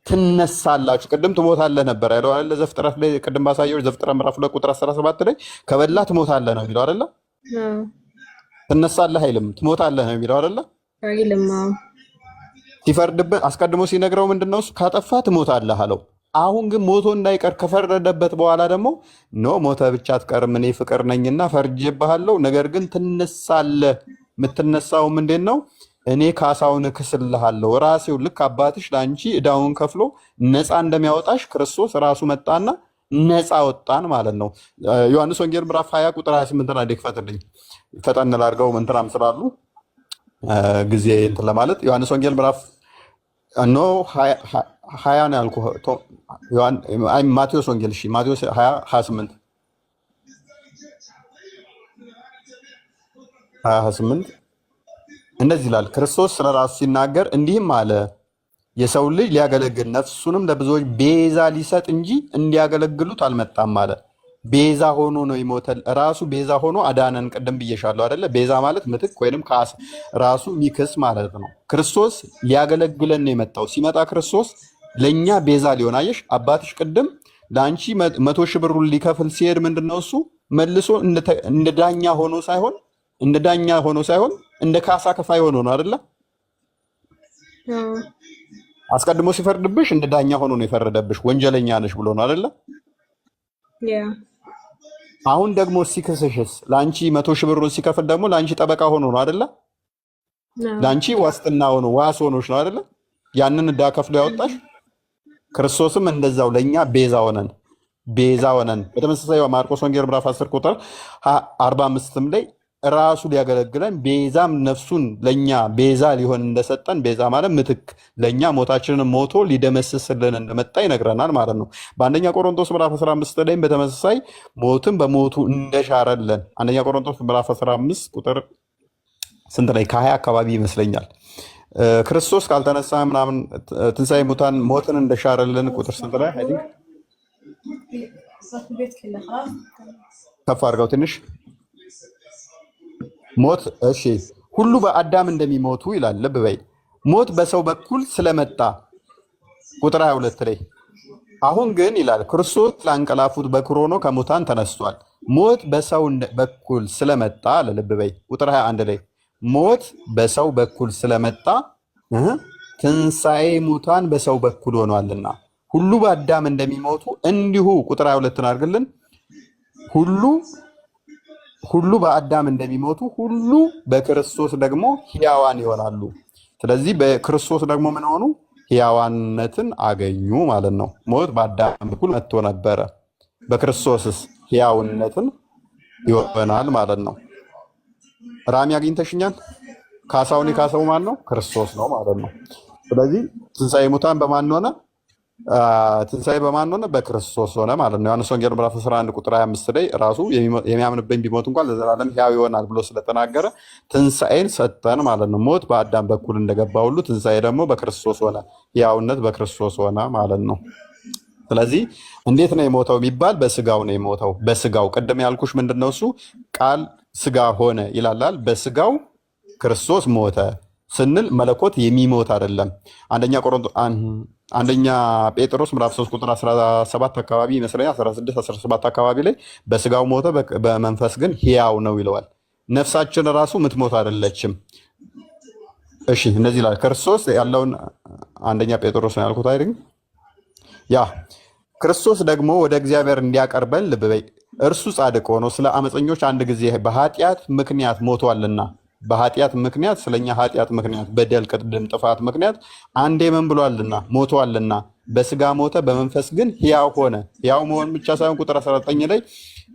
ትነሳላችሁ። ቅድም ትሞታለህ ነበር ያለው አይደል? ዘፍጥረት ላይ ቅድም ባሳየው ዘፍጥረት ምዕራፍ 2 ቁጥር 17 ላይ ከበላ ትሞታለህ ነው የሚለው አይደል? ትነሳለህ አይልም፣ ትሞታለህ ነው የሚለው አይደል? አይልም። ሲፈርድበት አስቀድሞ ሲነግረው ምንድነው እሱ ካጠፋ ትሞታለህ አለው። አሁን ግን ሞቶ እንዳይቀር ከፈረደበት በኋላ ደግሞ ኖ ሞተ ብቻ አትቀርም፣ እኔ ፍቅር ነኝና ፈርጄብሃለሁ፣ ነገር ግን ትነሳለህ። የምትነሳው ምንድን ነው? እኔ ካሳውን እክስልሃለሁ። ራሴው ልክ አባትሽ ለአንቺ ዕዳውን ከፍሎ ነፃ እንደሚያወጣሽ ክርስቶስ ራሱ መጣና ነፃ ወጣን ማለት ነው። ዮሐንስ ወንጌል ምዕራፍ 20 ቁጥር 28 ላይ ክፈትልኝ፣ ፈጠን ላድርገው እንትናም ስላሉ ጊዜ እንትን ለማለት ዮሐንስ ወንጌል ምዕራፍ ኖ 20 ነው ያልኩህ። ማቴዎስ ወንጌል እሺ፣ ማቴዎስ 20 28 28 እንደዚህ ይላል። ክርስቶስ ስለራሱ ሲናገር እንዲህም አለ፣ የሰው ልጅ ሊያገለግል ነፍሱንም ለብዙዎች ቤዛ ሊሰጥ እንጂ እንዲያገለግሉት አልመጣም አለ። ቤዛ ሆኖ ነው ይሞተል። ራሱ ቤዛ ሆኖ አዳነን። ቅድም ብዬሻለሁ አይደለ? ቤዛ ማለት ምትክ ወይንም ካስ ራሱ ሚክስ ማለት ነው። ክርስቶስ ሊያገለግለን ነው የመጣው። ሲመጣ ክርስቶስ ለኛ ቤዛ ሊሆን አየሽ። አባትሽ ቅድም ለአንቺ 100,000 ብሩን ሊከፍል ሲሄድ ምንድነው እሱ መልሶ እንደ ዳኛ ሆኖ ሳይሆን እንደ ካሳ ከፋይ ሆኖ ነው አይደለ? አስቀድሞ ሲፈርድብሽ እንደ ዳኛ ሆኖ ነው የፈረደብሽ። ወንጀለኛ ነሽ ብሎ ነው አይደለ? አሁን ደግሞ ሲክስሽስ ለአንቺ 100,000 ብሩን ሲከፍል ደግሞ ለአንቺ ጠበቃ ሆኖ ነው አይደለ? ለአንቺ ዋስትና ሆኖ ዋስ ሆኖሽ ነው አይደለ? ያንን ዕዳ ከፍሎ ያወጣሽ። ክርስቶስም እንደዛው ለኛ ቤዛ ሆነን በተመሳሳይ ማርቆስ ወንጌል ምዕራፍ 10 ቁጥር 45 ላይ ራሱ ሊያገለግለን ቤዛም ነፍሱን ለኛ ቤዛ ሊሆን እንደሰጠን፣ ቤዛ ማለት ምትክ ለኛ ሞታችንን ሞቶ ሊደመስስልን እንደመጣ ይነግረናል ማለት ነው። በአንደኛ ቆሮንቶስ ምዕራፍ 15 ላይም በተመሳሳይ ሞትን በሞቱ እንደሻረለን አንደኛ ቆሮንቶስ ምዕራፍ 15 ቁጥር ስንት ላይ ከ20 አካባቢ ይመስለኛል። ክርስቶስ ካልተነሳ ምናምን ትንሣኤ ሙታን ሞትን እንደሻረልን ቁጥር ስንት ላይ አይ ቲንክ ከፍ አድርገው ትንሽ ሞት እሺ ሁሉ በአዳም እንደሚሞቱ ይላል። ልብ በይ ሞት በሰው በኩል ስለመጣ ቁጥር 22 ላይ አሁን ግን ይላል ክርስቶስ ላንቀላፉት በኩር ሆኖ ከሙታን ተነስቷል። ሞት በሰው በኩል ስለመጣ አለ። ልብ በይ ቁጥር 21 ላይ ሞት በሰው በኩል ስለመጣ ትንሣኤ ሙታን በሰው በኩል ሆኗልና ሁሉ በአዳም እንደሚሞቱ እንዲሁ ቁጥር 22 አድርግልን ሁሉ በአዳም እንደሚሞቱ ሁሉ በክርስቶስ ደግሞ ሕያዋን ይሆናሉ። ስለዚህ በክርስቶስ ደግሞ ምን ሆኑ? ሕያዋንነትን አገኙ ማለት ነው። ሞት በአዳም በኩል መጥቶ ነበረ፣ በክርስቶስስ ሕያውነትን ይሆናል ማለት ነው። ራሚ አግኝተሽኛል? ካሳውን የካሰው ማን ነው? ክርስቶስ ነው ማለት ነው። ስለዚህ ትንሣኤ ሙታን በማን ሆነ? ትንሣኤ በማን ሆነ? በክርስቶስ ሆነ ማለት ነው። ዮሐንስ ወንጌል ምዕራፍ 11 ቁጥር 25 ላይ ራሱ የሚያምንብኝ ቢሞት እንኳን ለዘላለም ሕያው ይሆናል ብሎ ስለተናገረ ትንሣኤን ሰጠን ማለት ነው። ሞት በአዳም በኩል እንደገባ ሁሉ ትንሣኤ ደግሞ በክርስቶስ ሆነ፣ ሕያውነት በክርስቶስ ሆነ ማለት ነው። ስለዚህ እንዴት ነው የሞተው የሚባል በስጋው ነው የሞተው። በስጋው ቅድም ያልኩሽ ምንድነው እሱ ቃል ስጋ ሆነ ይላላል። በስጋው ክርስቶስ ሞተ። ስንል መለኮት የሚሞት አይደለም። አንደኛ ጴጥሮስ ምዕራፍ 3 ቁጥር 17 አካባቢ ይመስለኛል 16 17 አካባቢ ላይ በስጋው ሞተ በመንፈስ ግን ሕያው ነው ይለዋል። ነፍሳችን ራሱ ምትሞት አይደለችም። እሺ እንደዚህ ይላል። ክርስቶስ ያለውን አንደኛ ጴጥሮስ ነው ያልኩት አይደል? ያ ክርስቶስ ደግሞ ወደ እግዚአብሔር እንዲያቀርበን ልብ በይ። እርሱ ጻድቅ ሆኖ ስለ አመፀኞች አንድ ጊዜ በኃጢአት ምክንያት ሞቷልና፣ በኃጢአት ምክንያት ስለኛ ኃጢአት ምክንያት በደል ቅድም ጥፋት ምክንያት አንዴ ምን ብሏልና ሞቷልና፣ በስጋ ሞተ በመንፈስ ግን ሕያው ሆነ። ሕያው መሆን ብቻ ሳይሆን ቁጥር 19 ላይ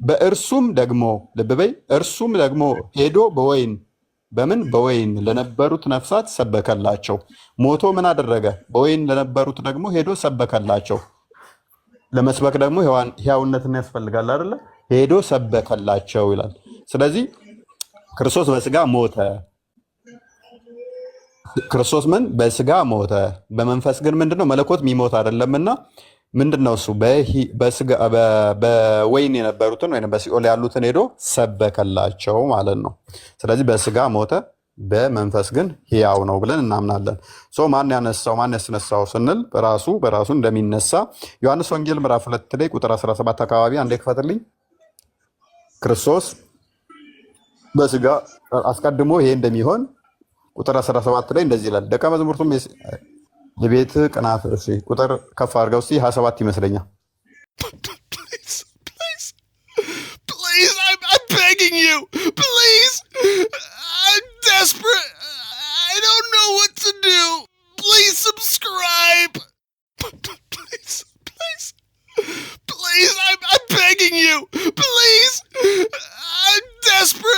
በእርሱም ደግሞ ልብ በይ፣ እርሱም ደግሞ ሄዶ በወይን ለነበሩት ነፍሳት ሰበከላቸው። ሞቶ ምን አደረገ? በወይን ለነበሩት ደግሞ ሄዶ ሰበከላቸው። ለመስበክ ደግሞ ሕያውነትን ያስፈልጋል አይደለ? ሄዶ ሰበከላቸው ይላል። ስለዚህ ክርስቶስ በስጋ ሞተ። ክርስቶስ ምን በስጋ ሞተ፣ በመንፈስ ግን ምንድነው? መለኮት የሚሞት አይደለምና ምንድነው እሱ? በወይን የነበሩትን ወይም በሲኦል ያሉትን ሄዶ ሰበከላቸው ማለት ነው። ስለዚህ በስጋ ሞተ፣ በመንፈስ ግን ሕያው ነው ብለን እናምናለን። ማን ያስነሳው ስንል በራሱ እንደሚነሳ ዮሐንስ ወንጌል ምዕራፍ 2 ላይ ቁጥር 17 አካባቢ አንዴ ክፈትልኝ። ክርስቶስ በስጋ አስቀድሞ ይሄ እንደሚሆን ቁጥር 17 ላይ እንደዚህ ይላል። ደቀ መዛሙርቱም የቤት ቅናት ቁጥር ከፍ አድርገው 27 ይመስለኛል። Please, I'm begging you. Please. I'm desperate. I don't know what to do. Please subscribe. Please, I'm begging you. Please. I'm desperate.